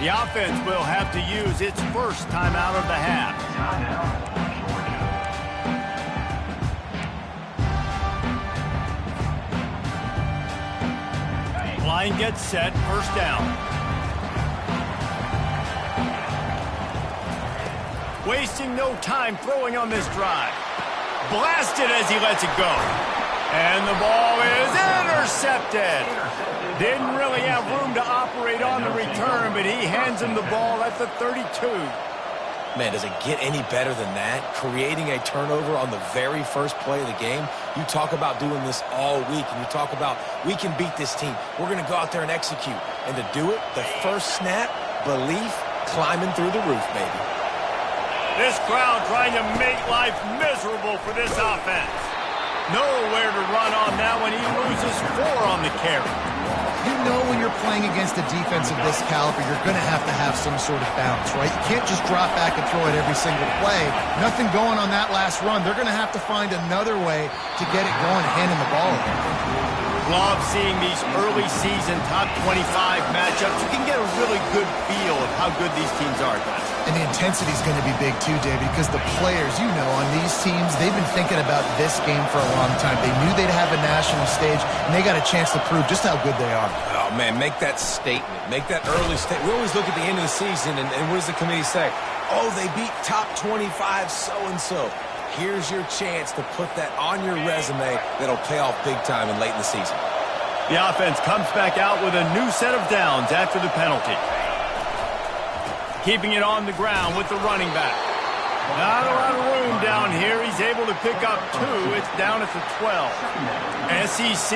The offense will have to use its first timeout of the half. Line gets set, first down. Wasting no time throwing on this drive. Blasted as he lets it go. And the ball is intercepted. Didn't really have room to operate on the return, but he hands him the ball at the 32. Man, does it get any better than that? Creating a turnover on the very first play of the game. You talk about doing this all week, and you talk about, we can beat this team. We're going to go out there and execute. And to do it, the first snap, belief, climbing through the roof, baby. This crowd trying to make life miserable for this offense. Nowhere to run on that when he loses 4 on the carry. You know when you're playing against a defense of this caliber, you're going to have some sort of balance, right? You can't just drop back and throw it every single play. Nothing going on that last run. They're going to have to find another way to get it going, handing the ball over. Love seeing these early season top 25 matchups. You can get a really good feel of how good these teams are, guys. And the intensity is going to be big too, David, because the players, you know, on these teams, they've been thinking about this game for a long time. They knew they'd have a national stage, and they got a chance to prove just how good they are. Oh, man, make that statement. Make that early statement. We always look at the end of the season, and what does the committee say? Oh, they beat top 25 so-and-so. Here's your chance to put that on your resume that'll pay off big time and late in the season. The offense comes back out with a new set of downs after the penalty. Keeping it on the ground with the running back. Not a lot of room down here. He's able to pick up 2. It's down at the 12. SEC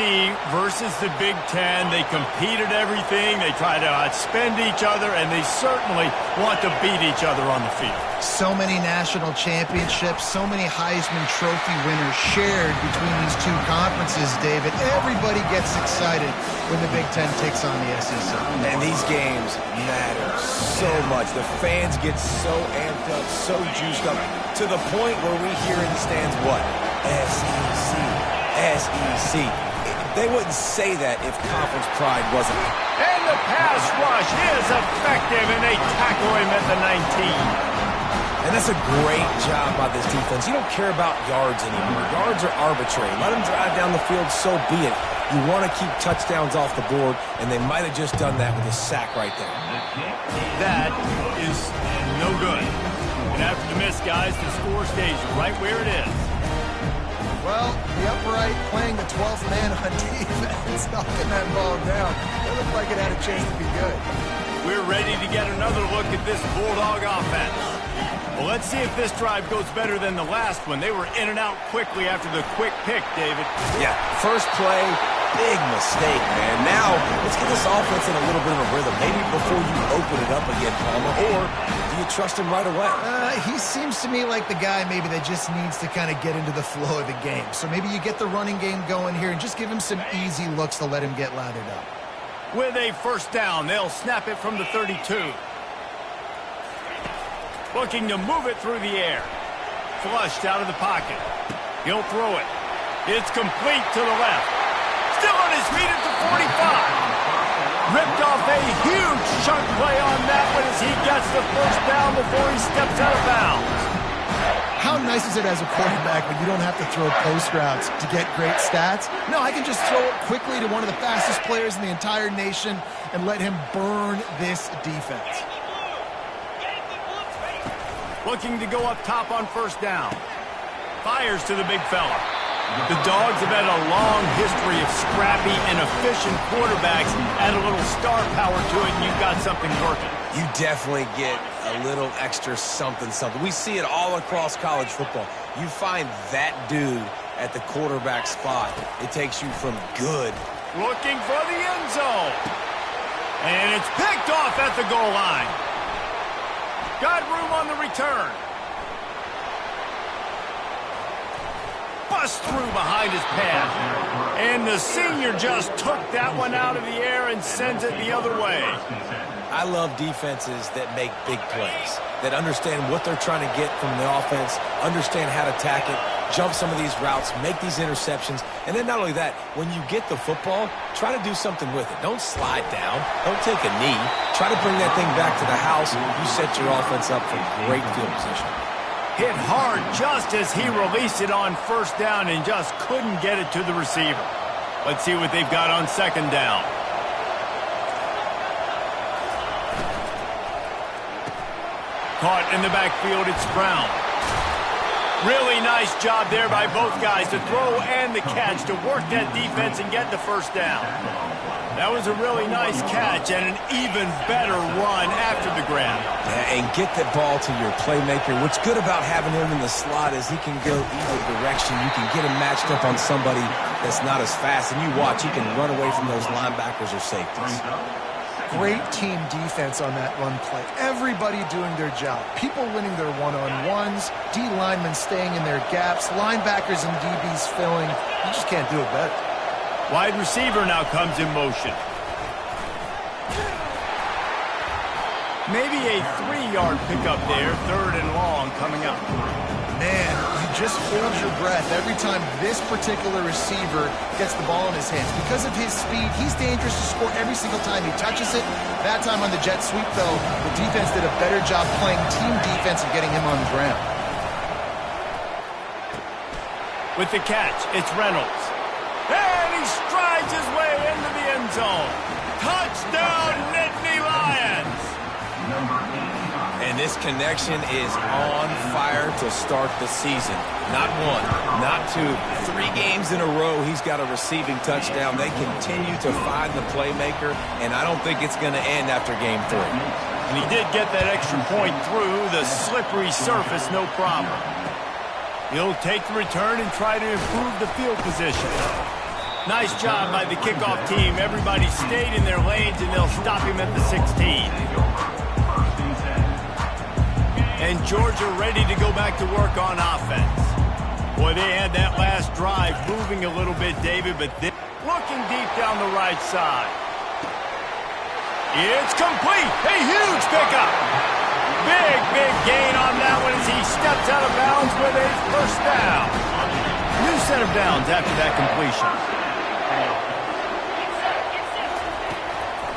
versus the Big Ten. They compete at everything. They try to outspend each other, and they certainly want to beat each other on the field. So many national championships, so many Heisman Trophy winners shared between these two conferences, David. Everybody gets excited when the Big Ten takes on the SEC. And these games matter so much. The fans get so amped up, so juiced up, to the point where we hear in the stands, what? SEC, SEC. They wouldn't say that if conference pride wasn't. And the pass rush is effective, and they tackle him at the 19. And that's a great job by this defense. You don't care about yards anymore. Yards are arbitrary. Let them drive down the field, so be it. You want to keep touchdowns off the board, and they might have just done that with a sack right there. That is no good. And after the miss, guys, the score stays right where it is. Well, the upright playing the 12th man on defense, knocking that ball down. It looked like it had a chance to be good. We're ready to get another look at this Bulldog offense. Well, let's see if this drive goes better than the last one. They were in and out quickly after the quick pick, David. Yeah, first play, big mistake, man. Now, let's get this offense in a little bit of a rhythm. Maybe before you open it up again, Palmer, or do you trust him right away? He seems to me like the guy maybe that just needs to kind of get into the flow of the game. So maybe you get the running game going here and just give him some easy looks to let him get lathered up. With a first down, they'll snap it from the 32. Looking to move it through the air. Flushed out of the pocket. He'll throw it. It's complete to the left. Still on his feet at the 45. Ripped off a huge chunk play on that one as he gets the first down before he steps out of bounds. How nice is it as a quarterback when you don't have to throw post routes to get great stats? No, I can just throw it quickly to one of the fastest players in the entire nation and let him burn this defense. Looking to go up top on first down. Fires to the big fella. The Dogs have had a long history of scrappy and efficient quarterbacks. Add a little star power to it, and you've got something working. You definitely get a little extra something. We see it all across college football. You find that dude at the quarterback spot. It takes you from good. Looking for the end zone. And it's picked off at the goal line. Got room on the return. Bust through behind his pad. And the senior just took that one out of the air and sends it the other way. I love defenses that make big plays, that understand what they're trying to get from the offense, understand how to attack it, jump some of these routes, make these interceptions, and then not only that, when you get the football, try to do something with it. Don't slide down. Don't take a knee. Try to bring that thing back to the house. You set your offense up for great field position. Hit hard just as he released it on first down and just couldn't get it to the receiver. Let's see what they've got on second down. Caught in the backfield, it's Brown. Really nice job there by both guys to throw and the catch to work that defense and get the first down. That was a really nice catch and an even better run after the grab. Yeah, and get the ball to your playmaker. What's good about having him in the slot is he can go either direction. You can get him matched up on somebody that's not as fast, and you watch, he can run away from those linebackers or safeties. Great team defense on that run play. Everybody doing their job. People winning their one-on-ones, D linemen staying in their gaps, linebackers and DBs filling. You just can't do it better. Wide receiver now comes in motion. Maybe a 3-yard pickup there, 3rd and long coming up. Man, you just hold your breath every time this particular receiver gets the ball in his hands. Because of his speed, he's dangerous to score every single time he touches it. That time on the jet sweep, though, the defense did a better job playing team defense and getting him on the ground. With the catch, it's Reynolds. And he strides his way into the end zone. Touchdown, Nittany Lions! And this connection is on fire to start the season. Not one, not two, 3 games in a row he's got a receiving touchdown. They continue to find the playmaker, and I don't think it's going to end after game 3. And he did get that extra point through the slippery surface, no problem. He'll take the return and try to improve the field position. Nice job by the kickoff team. Everybody stayed in their lanes, and they'll stop him at the 16. And Georgia ready to go back to work on offense. Boy, they had that last drive moving a little bit, David, but looking deep down the right side. It's complete. A huge pickup. Big gain on that one as he steps out of bounds with a first down. New set of downs after that completion.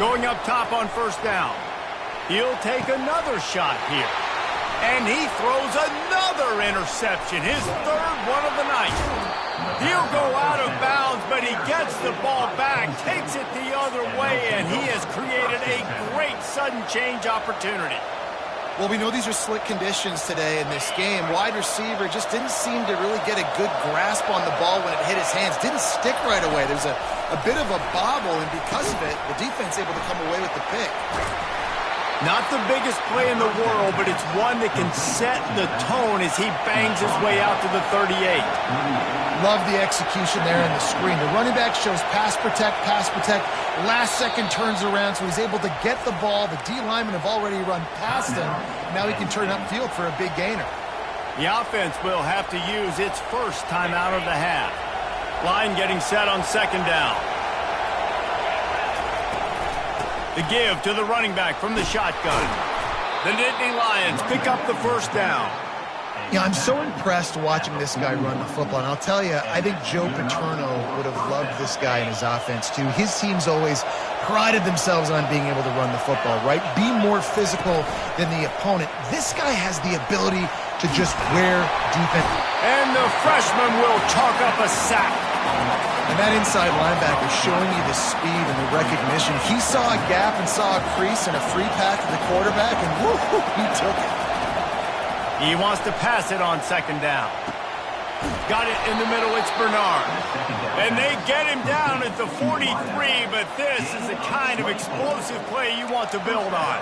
Going up top on first down. He'll take another shot here. And he throws another interception, his 3rd one of the night. He'll go out of bounds, but he gets the ball back, takes it the other way, and he has created a great sudden change opportunity. Well, we know these are slick conditions today in this game. Wide receiver just didn't seem to really get a good grasp on the ball when it hit his hands. Didn't stick right away. There's a bit of a bobble, and because of it, the defense able to come away with the pick. Not the biggest play in the world, but it's one that can set the tone as he bangs his way out to the 38. Love the execution there in the screen. The running back shows pass protect. Last second turns around, so he's able to get the ball. The D linemen have already run past him. Now he can turn upfield for a big gainer. The offense will have to use its first timeout of the half. Line getting set on second down. The give to the running back from the shotgun. The Nittany Lions pick up the first down. Yeah, I'm so impressed watching this guy run the football. And I'll tell you, I think Joe Paterno would have loved this guy in his offense, too. His teams always prided themselves on being able to run the football, right? Be more physical than the opponent. This guy has the ability to just wear defense. And the freshman will chalk up a sack. And that inside linebacker showing you the speed and the recognition. He saw a gap and saw a crease and a free path to the quarterback, and whoo, he took it. He wants to pass it on second down. Got it in the middle, it's Bernard. And they get him down at the 43, but this is the kind of explosive play you want to build on.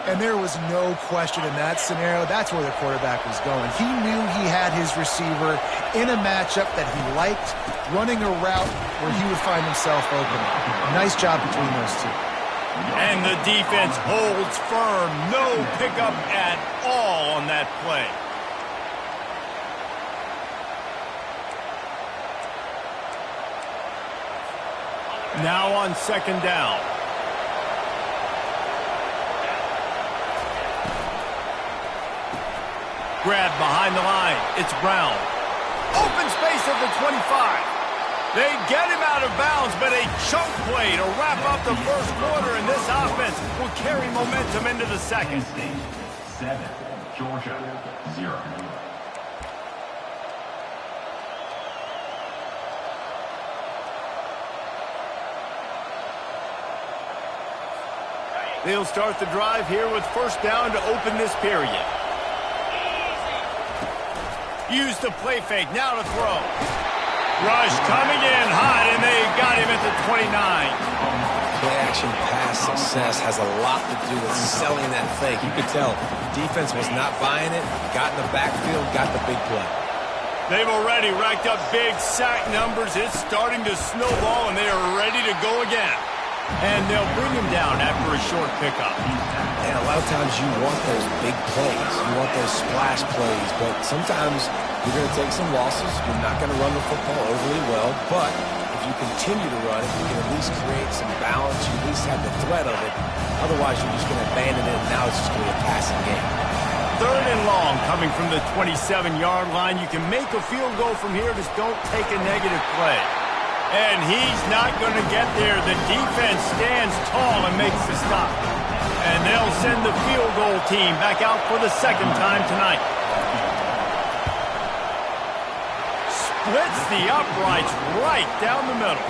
And there was no question in that scenario. That's where the quarterback was going. He knew he had his receiver in a matchup that he liked, running a route where he would find himself open. Nice job between those two. And the defense holds firm. No pickup at all on that play. Now on second down. Grab behind the line. It's Brown. Open space at the 25. They get him out of bounds, but a chunk play to wrap up the first quarter, and this offense will carry momentum into the second. 7, Georgia 0. They'll start the drive here with first down to open this period. Use the play fake, now to throw. Rush coming in hot, and they got him at the 29. Play-action pass success has a lot to do with selling that fake. You could tell defense was not buying it, got in the backfield, got the big play. They've already racked up big sack numbers. It's starting to snowball, and they are ready to go again. And they'll bring him down after a short pickup. And a lot of times you want those big plays. You want those splash plays. But sometimes you're going to take some losses. You're not going to run the football overly well. But if you continue to run it, you can at least create some balance. You at least have the threat of it. Otherwise, you're just going to abandon it, and now it's just going to be a passing game. Third and long coming from the 27-yard line. You can make a field goal from here. Just don't take a negative play. And he's not going to get there. The defense stands tall and makes the stop. And they'll send the field goal team back out for the second time tonight. Splits the uprights right down the middle.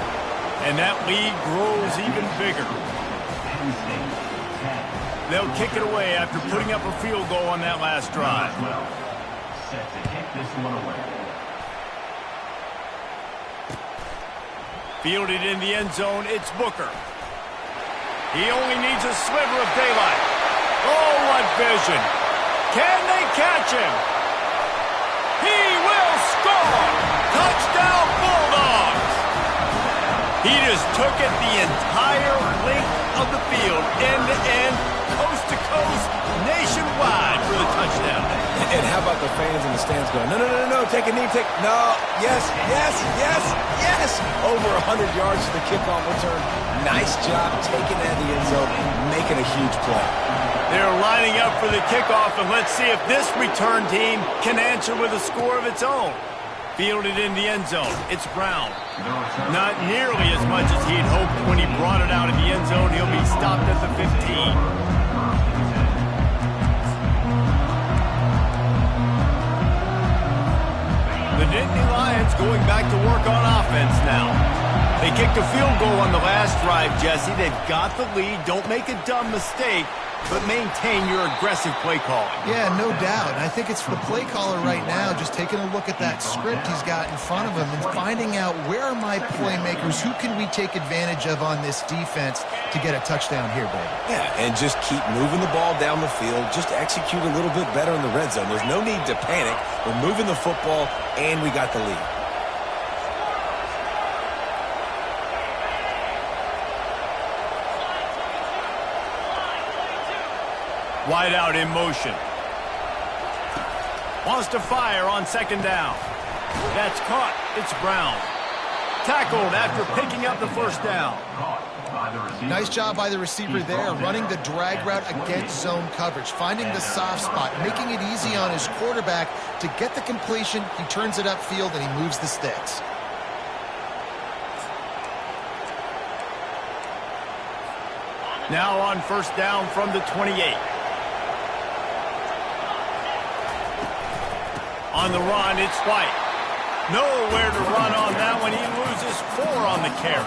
And that lead grows even bigger. They'll kick it away after putting up a field goal on that last drive. Set to kick this one away. Fielded in the end zone, it's Booker. He only needs a sliver of daylight. Oh, what vision. Can they catch him? He will score! Touchdown, Bulldogs! He just took it the entire length of the field, end-to-end, coast-to-coast, nationwide for the touchdown. And how about the fans in the stands going, no, take a knee, no, yes. Over 100 yards to the kickoff return. Nice job taking that in the end zone, making a huge play. They're lining up for the kickoff, and let's see if this return team can answer with a score of its own. Fielded in the end zone, it's Brown. Not nearly as much as he'd hoped when he brought it out of the end zone. He'll be stopped at the 15. The Nittany Lions going back to work on offense now. They kicked a field goal on the last drive, Jesse. They've got the lead. Don't make a dumb mistake, but maintain your aggressive play calling. Yeah, no doubt. And I think it's the play caller right now just taking a look at that script he's got in front of him and finding out where are my playmakers, who can we take advantage of on this defense to get a touchdown here, baby. Yeah, and just keep moving the ball down the field. Just execute a little bit better in the red zone. There's no need to panic. We're moving the football, and we got the lead. Wide out in motion. Wants to fire on second down. That's caught. It's Brown. Tackled after picking up the first down. Nice job by the receiver there, running the drag route against zone coverage, finding the soft spot, making it easy on his quarterback to get the completion. He turns it upfield and he moves the sticks. Now on first down from the 28. On the run, it's White. Nowhere to run on that one. He loses 4 on the carry.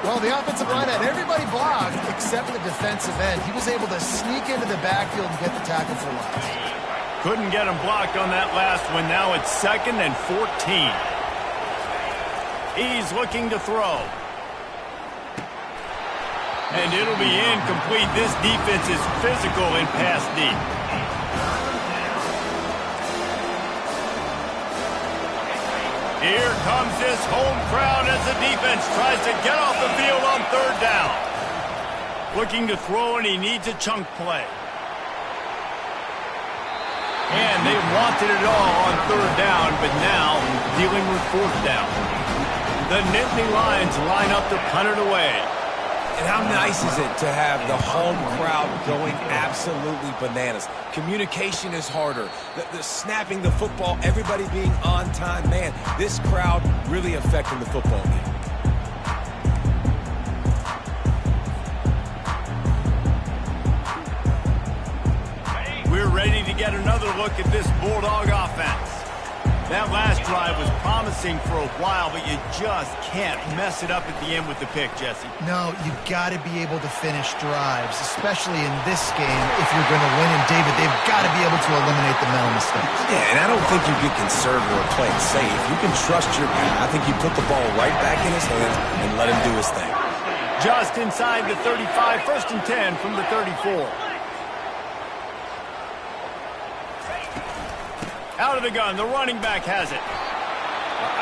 Well, the offensive line had everybody blocked except the defensive end. He was able to sneak into the backfield and get the tackle for loss. Couldn't get him blocked on that last one. Now it's 2nd and 14. He's looking to throw. And it'll be incomplete. This defense is physical in pass deep. Here comes this home crowd as the defense tries to get off the field on third down. Looking to throw, and he needs a chunk play. And they wanted it all on third down, but now dealing with fourth down. The Nittany Lions line up to punt it away. And how nice is it to have the home crowd going absolutely bananas? Communication is harder. The snapping the football, everybody being on time. Man, this crowd really affecting the football game. We're ready to get another look at this Bulldog offense. That last drive was promising for a while, but you just can't mess it up at the end with the pick, Jesse. No, you've got to be able to finish drives, especially in this game if you're going to win. And, David, they've got to be able to eliminate the mental mistakes. Yeah, and I don't think you get conservative or play it safe. You can trust your guy. I think you put the ball right back in his hands and let him do his thing. Just inside the 35, 1st and 10 from the 34. Out of the gun, the running back has it.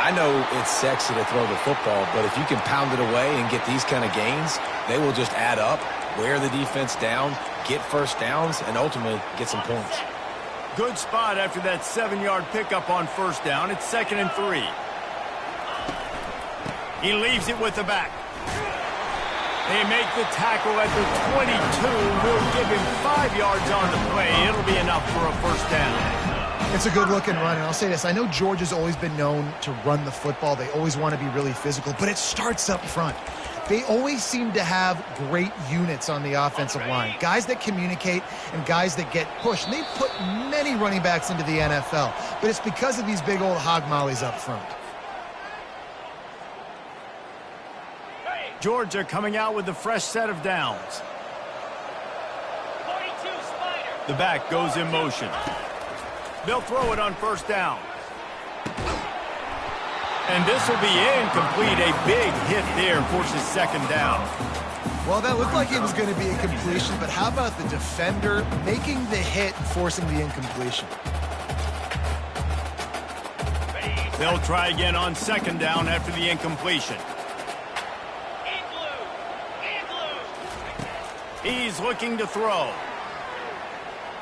I know it's sexy to throw the football, but if you can pound it away and get these kind of gains, they will just add up, wear the defense down, get first downs, and ultimately get some points. Good spot after that 7-yard pickup on 1st down. It's 2nd and 3. He leaves it with the back. They make the tackle at the 22. We'll give him 5 yards on the play. It'll be enough for a 1st down. It's a good-looking run, and I'll say this. I know Georgia's always been known to run the football. They always want to be really physical, but it starts up front. They always seem to have great units on the offensive line, guys that communicate and guys that get pushed. And they put many running backs into the NFL, but it's because of these big old hog mollies up front. Georgia coming out with a fresh set of downs. The back goes in motion. They'll throw it on 1st down. And this will be incomplete. A big hit there forces 2nd down. Well, that looked like it was going to be a completion, but how about the defender making the hit and forcing the incompletion? They'll try again on 2nd down after the incompletion. He's looking to throw.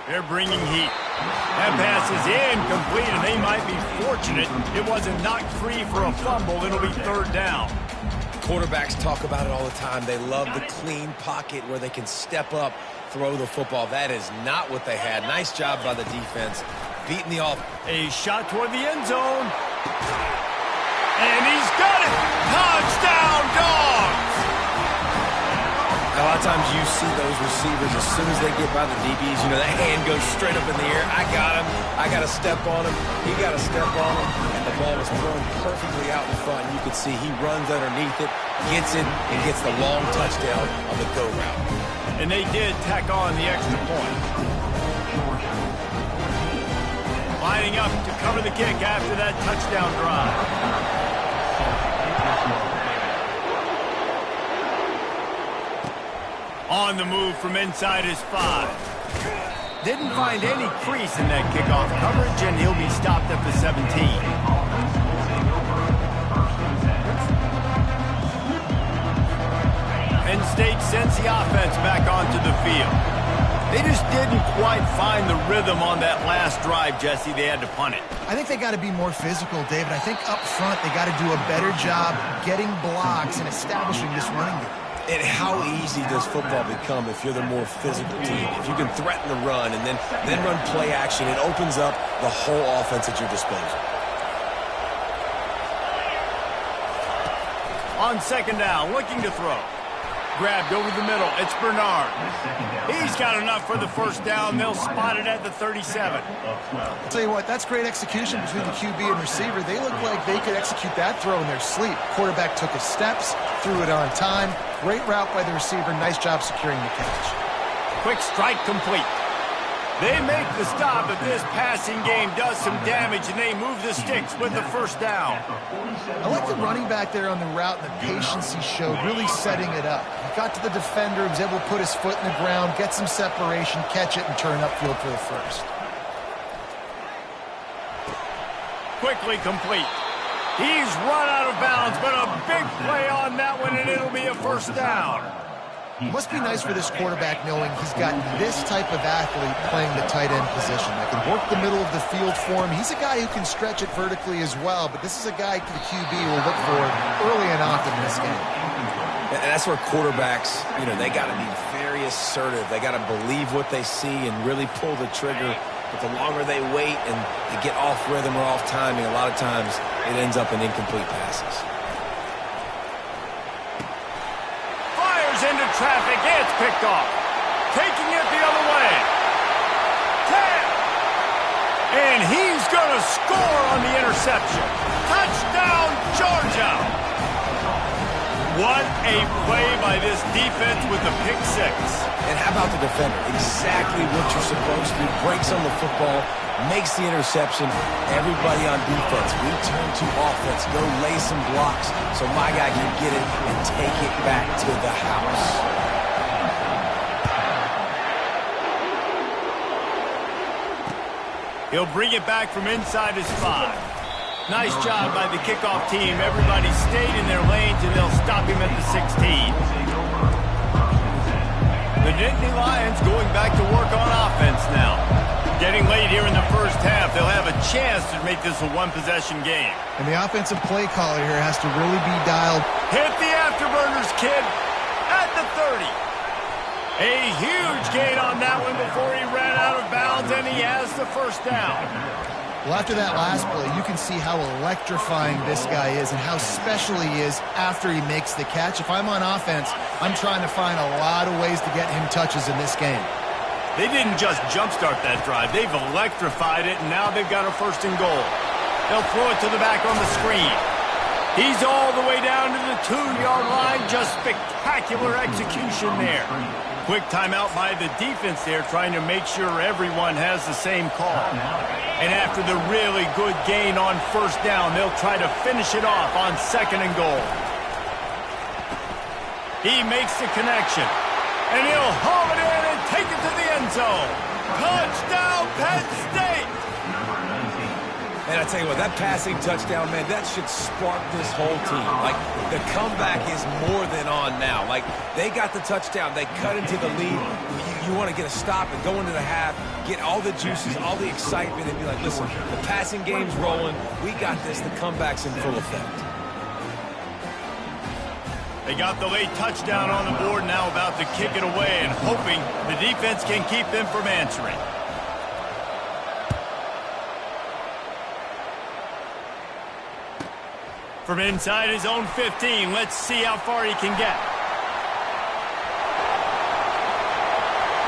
They're bringing heat. That pass is incomplete, and they might be fortunate it wasn't knocked free for a fumble. It'll be 3rd down. Quarterbacks talk about it all the time. They love the clean pocket where they can step up, throw the football. That is not what they had. Nice job by the defense, beating the offense. A shot toward the end zone. And he's got it! Touchdown, Dogs! A lot of times you see those receivers, as soon as they get by the DBs, you know, that hand goes straight up in the air. I got him. I got to step on him. He got to step on him. And the ball is thrown perfectly out in front. You can see he runs underneath it, gets it, and gets the long touchdown on the go route. And they did tack on the extra point. Lining up to cover the kick after that touchdown drive. On the move from inside his 5. Didn't find any crease in that kickoff coverage, and he'll be stopped at the 17. Penn State sends the offense back onto the field. They just didn't quite find the rhythm on that last drive, Jesse. They had to punt it. I think they got to be more physical, David. I think up front they got to do a better job getting blocks and establishing this running game. And how easy does football become if you're the more physical team? If you can threaten the run and then run play action, it opens up the whole offense at your disposal. On 2nd down, looking to throw. Grabbed over the middle. It's Bernard. He's got enough for the 1st down. They'll spot it at the 37. I'll tell you what, that's great execution between the QB and receiver. They look like they could execute that throw in their sleep. Quarterback took his steps, threw it on time. Great route by the receiver. Nice job securing the catch. Quick strike complete. They make the stop, but this passing game does some damage, and they move the sticks with the 1st down. I like the running back there on the route and the patience he showed, really setting it up. He got to the defender, was able to put his foot in the ground, get some separation, catch it, and turn upfield for the 1st. Quickly complete. He's run out of bounds, but a big play on that one, and it'll be a 1st down. It must be nice for this quarterback knowing he's got this type of athlete playing the tight end position that can work the middle of the field for him. He's a guy who can stretch it vertically as well, but this is a guy the QB will look for early and often in this game. And that's where quarterbacks, they got to be very assertive. They got to believe what they see and really pull the trigger. But the longer they wait and they get off rhythm or off timing, a lot of times it ends up in incomplete passes. Fires into traffic. It's picked off. Taking it the other way. 10. And he's going to score on the interception. Touchdown, Georgia. What a play by this defense with the pick six. And how about the defender? Exactly what you're supposed to do. Breaks on the football, makes the interception. Everybody on defense, we turn to offense. Go lay some blocks so my guy can get it and take it back to the house. He'll bring it back from inside his 5. Nice job by the kickoff team. Everybody stayed in their lanes, and they'll stop him at the 16. The Nittany Lions going back to work on offense now. Getting late here in the first half, they'll have a chance to make this a one-possession game. And the offensive play caller here has to really be dialed. Hit the afterburners, kid, at the 30. A huge gain on that one before he ran out of bounds, and he has the first down. Well, after that last play, you can see how electrifying this guy is and how special he is after he makes the catch. If I'm on offense, I'm trying to find a lot of ways to get him touches in this game. They didn't just jumpstart that drive. They've electrified it, and now they've got a 1st and goal. They'll throw it to the back on the screen. He's all the way down to the 2-yard line. Just spectacular execution there. Quick timeout by the defense there, trying to make sure everyone has the same call. And after the really good gain on 1st down, they'll try to finish it off on 2nd and goal. He makes the connection, and he'll haul it in and take it to the end zone. Touchdown, Penn State! And I tell you what, that passing touchdown, man, that should spark this whole team. Like, the comeback is more than on now. Like, they got the touchdown. They cut into the lead. You want to get a stop and go into the half, get all the juices, all the excitement, and be like, listen, the passing game's rolling. We got this. The comeback's in full effect. They got the late touchdown on the board, now about to kick it away and hoping the defense can keep them from answering. From inside his own 15, let's see how far he can get.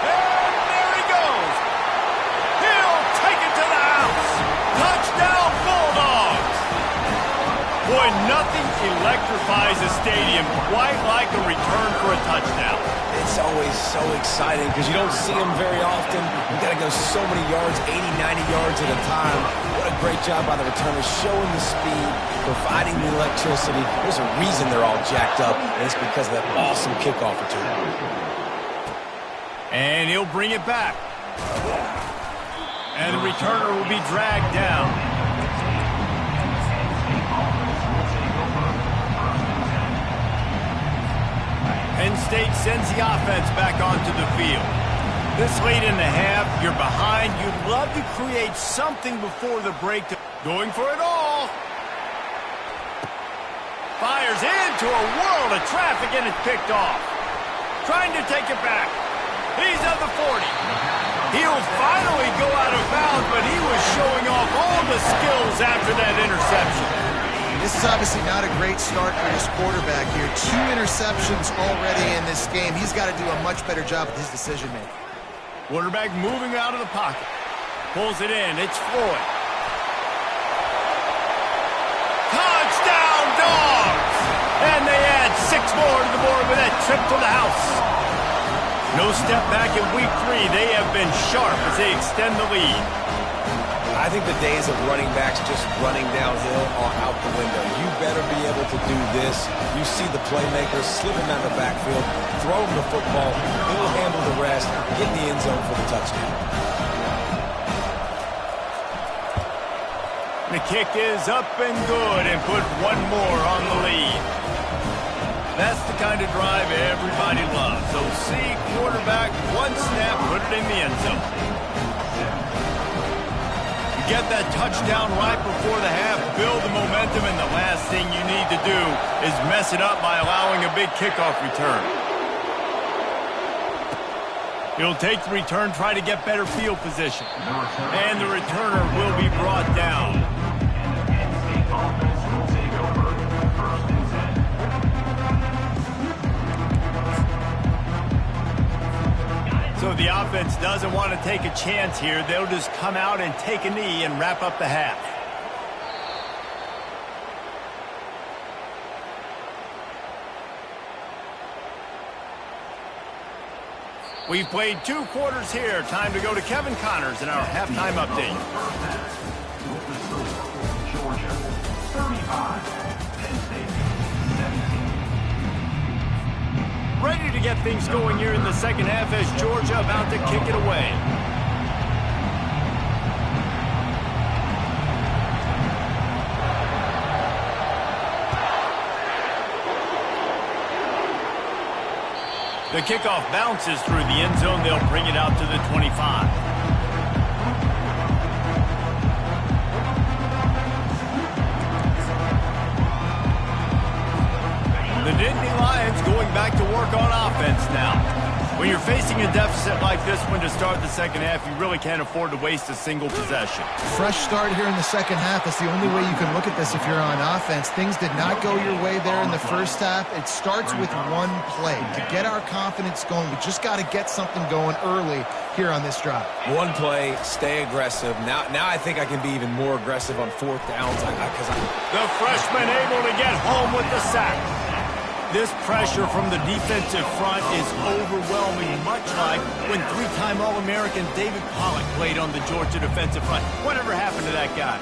And there he goes. He'll take it to the house. Touchdown, Bulldogs. Boy, nothing electrifies a stadium quite like a return for a touchdown. It's always so exciting because you don't see them very often. You got to go so many yards, 80, 90 yards at a time. What a great job by the returners, showing the speed, providing the electricity. There's a reason they're all jacked up, and it's because of that awesome kickoff return. And he'll bring it back. And the returner will be dragged down. Penn State sends the offense back onto the field. This late in the half, you're behind. You'd love to create something before the break. Going for it all. Fires into a world of traffic, and it's picked off. Trying to take it back. He's at the 40. He'll finally go out of bounds, but he was showing off all the skills after that interception. This is obviously not a great start for his quarterback here. 2 interceptions already in this game. He's got to do a much better job with his decision-making. Quarterback moving out of the pocket. Pulls it in. It's Floyd. Touchdown, Dogs! And they add 6 more to the board with that trip to the house. No step back in week 3. They have been sharp as they extend the lead. I think the days of running backs just running downhill are out the window. You better be able to do this. You see the playmakers, slip him out of the backfield, throw him the football, he'll handle the rest, get in the end zone for the touchdown. The kick is up and good and put 1 more on the lead. That's the kind of drive everybody loves. So see quarterback, 1 snap, put it in the end zone. get that touchdown right before the half, build the momentum, and the last thing you need to do is mess it up by allowing a big kickoff return. He'll take the return, try to get better field position. And the returner will be brought down. So the offense doesn't want to take a chance here. They'll just come out and take a knee and wrap up the half. We've played 2 quarters here. Time to go to Kevin Connors in our halftime update. Georgia, 35. Penn State, 17. Ready to get things going here in the second half as Georgia about to kick it away. The kickoff bounces through the end zone. They'll bring it out to the 25. The Nittany Lions going back to work on offense now. When you're facing a deficit like this one to start the second half, you really can't afford to waste a single possession. Fresh start here in the second half. That's the only way you can look at this if you're on offense. Things did not go your way there in the first half. It starts with one play. To get our confidence going, we just got to get something going early here on this drive. One play, stay aggressive. Now I think I can be even more aggressive on 4th downs. The freshman able to get home with the sack. This pressure from the defensive front is overwhelming, much like when 3-time All-American David Pollock played on the Georgia defensive front. Whatever happened to that guy?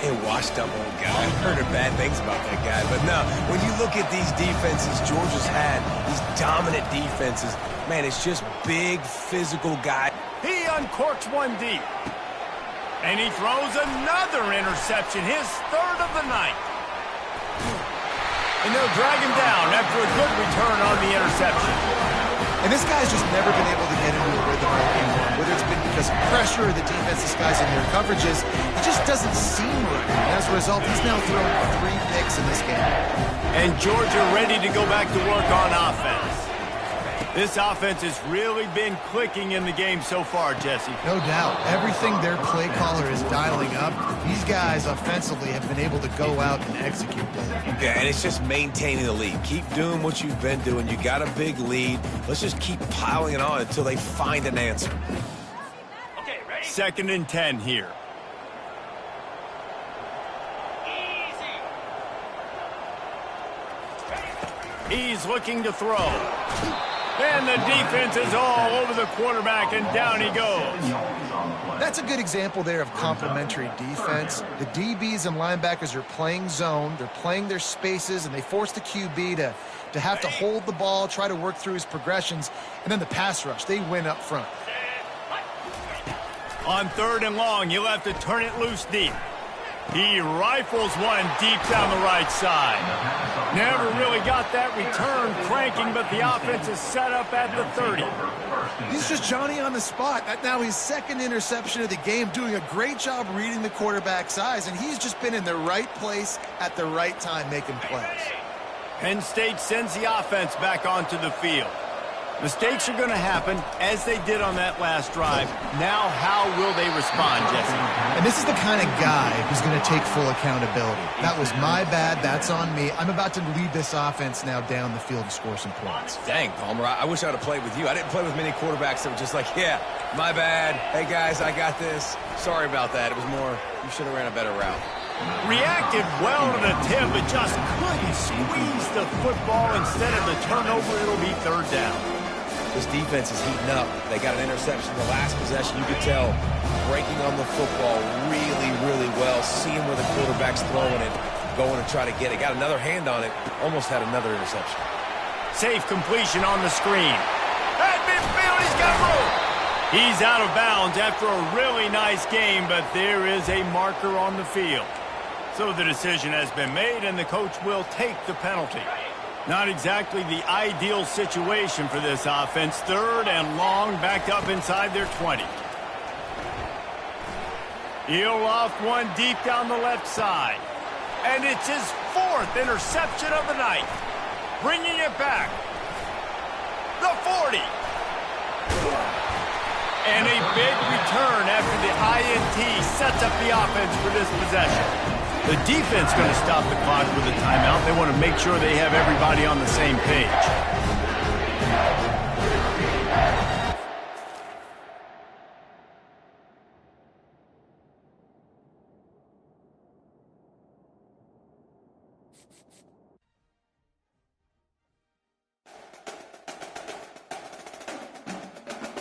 A washed-up old guy. I've heard bad things about that guy. But no, when you look at these defenses Georgia's had, these dominant defenses, man, it's just big, physical guys. He uncorks one deep. And he throws another interception, his 3rd of the night. And they'll drag him down after a good return on the interception. And this guy's just never been able to get into a rhythm anymore. Whether it's been because of pressure or the defense disguised in their coverages, it just doesn't seem right. And as a result, he's now thrown 3 picks in this game. And Georgia ready to go back to work on offense. This offense has really been clicking in the game so far, Jesse. No doubt. Everything their play caller is dialing up, these guys offensively have been able to go out and execute that. Yeah, and it's just maintaining the lead. Keep doing what you've been doing. You got a big lead. Let's just keep piling it on until they find an answer. Okay, ready? 2nd and 10 here. He's looking to throw. And the defense is all over the quarterback, and down he goes. That's a good example there of complementary defense. The DBs and linebackers are playing zone. They're playing their spaces, and they force the QB to have to hold the ball, try to work through his progressions, and then the pass rush. They win up front. On 3rd and long, you'll have to turn it loose deep. He rifles one deep down the right side. Never really got that return cranking, but the offense is set up at the 30. He's just Johnny on the spot. Now his 2nd interception of the game, doing a great job reading the quarterback's eyes, and he's just been in the right place at the right time making plays. Penn State sends the offense back onto the field. Mistakes are going to happen, as they did on that last drive. Now, how will they respond, Jesse? And this is the kind of guy who's going to take full accountability. That was my bad. That's on me. I'm about to lead this offense now down the field and score some points. Dang, Palmer, I wish I would have played with you. I didn't play with many quarterbacks that were just like, yeah, my bad. Hey, guys, I got this. Sorry about that. It was more, you should have ran a better route. Reacted well to the tip, but just couldn't squeeze the football. Instead of the turnover, it'll be 3rd down. This defense is heating up. They got an interception the last possession. You could tell breaking on the football really, really well, seeing where the quarterback's throwing it, going to try to get it. Got another hand on it, almost had another interception. Safe completion on the screen. At midfield, he's got room. He's out of bounds after a really nice game, but there is a marker on the field. So the decision has been made, and the coach will take the penalty. Not exactly the ideal situation for this offense. 3rd and long, backed up inside their 20. He'll loft one deep down the left side. And it's his 4th interception of the night. Bringing it back. The 40. And a big return after the INT sets up the offense for this possession. The defense going to stop the clock with a timeout. They want to make sure they have everybody on the same page.